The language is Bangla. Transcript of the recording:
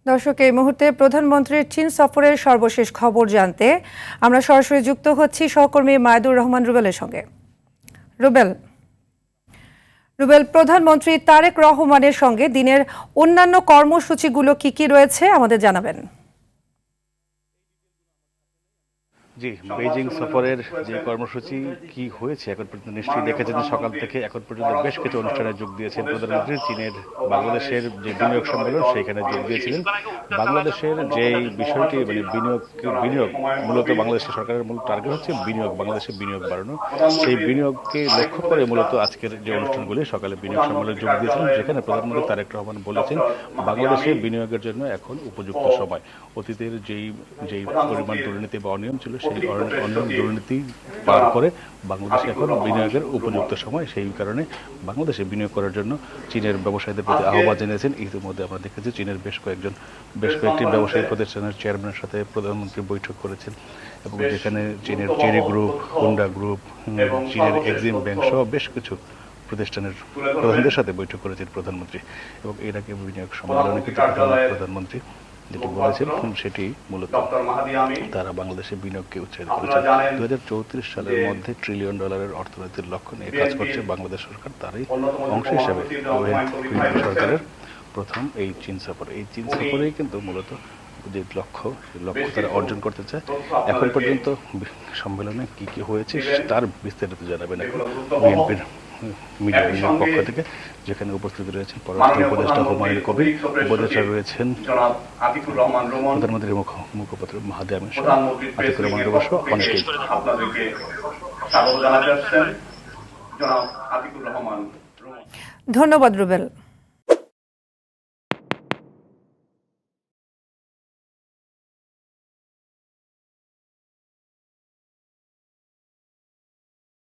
দর্শক, এই মুহূর্তে প্রধানমন্ত্রীর চীন সফরের সর্বশেষ খবর জানতে আমরা সরাসরি যুক্ত হচ্ছি সহকর্মী মায়দুর রহমান রুবেলের সঙ্গে। রুবেল, প্রধানমন্ত্রী তারেক রহমানের সঙ্গে দিনের অন্যান্য কর্মসূচিগুলো কি রয়েছে আমাদের জানাবেন। জি, বেইজিং সফরের যে কর্মসূচি কি হয়েছে এখন পর্যন্ত নিশ্চয়ই দেখেছেন যে সকাল থেকে এখন পর্যন্ত বেশ কিছু অনুষ্ঠানে যোগ দিয়েছেন প্রধানমন্ত্রী। চীনের বাংলাদেশের যে বিনিয়োগ সম্মেলন সেখানে যোগ দিয়েছিলেন। বাংলাদেশের যে বিষয়টি মানে বিনিয়োগ মূলত বাংলাদেশের সরকারের মূল টার্গেট হচ্ছে বিনিয়োগ, বাংলাদেশের বিনিয়োগ বাড়ানো। সেই বিনিয়োগকে লক্ষ্য করে মূলত আজকের যে অনুষ্ঠানগুলি সকালে বিনিয়োগ সম্মেলনে যোগ দিয়েছিলেন, যেখানে প্রধানমন্ত্রী তারেক রহমান বলেছেন বাংলাদেশের বিনিয়োগের জন্য এখন উপযুক্ত সময়। অতীতের যেই পরিমাণ দুর্নীতি বা অনিয়ম ছিল সেই অনিয়ম দুর্নীতি পার করে বাংলাদেশে এখন বিনিয়োগের উপযুক্ত সময়। সেই কারণে বাংলাদেশে বিনিয়োগ করার জন্য চীনের ব্যবসায়ীদের প্রতি আহ্বান জানিয়েছেন। ইতিমধ্যে আমরা দেখেছি চীনের বেশ কয়েকটি ব্যবসায়ী প্রতিষ্ঠানের চেয়ারম্যানের সাথে প্রধানমন্ত্রী বৈঠক করেছেন এবং যেখানে চীনের চেরি গ্রুপ, হোন্ডা গ্রুপ, চীনের এক্সিম ব্যাংক সহ বেশ কিছু প্রতিষ্ঠানের প্রধানদের সাথে বৈঠক করেছেন প্রধানমন্ত্রী। এবং এর আগে বিনিয়োগ সম্মেলনে কিন্তু প্রধানমন্ত্রী যেটি বলেছেন সেটি মূলত তারা বাংলাদেশে বিনিয়োগকে উৎসাহিত করেছে। 2034 সালের মধ্যে $1 ট্রিলিয়ন অর্থনীতির লক্ষ্য নিয়ে কাজ করছে বাংলাদেশ সরকার। তারই অংশ হিসাবে সরকারের প্রথম এই চীন সফর। এই চীন সফরেই কিন্তু মূলত যে লক্ষ্য তারা অর্জন করতে চায়। এখন পর্যন্ত সম্মেলনে কি হয়েছে তার বিস্তারিত জানাবেন এখন বিএনপির মিডিয়া পক্ষ থেকে, যেখানে উপস্থিত রয়েছেন পররাষ্ট্র উপদেষ্টা হুমায়ুন কবির, উপদেষ্টা রয়েছেন প্রধানমন্ত্রীর মুখপাত্র মাহাদি আমিন শাহ, আতিকুর রহমান রুবেল সহ অনেকেই। ধন্যবাদ রুবেল।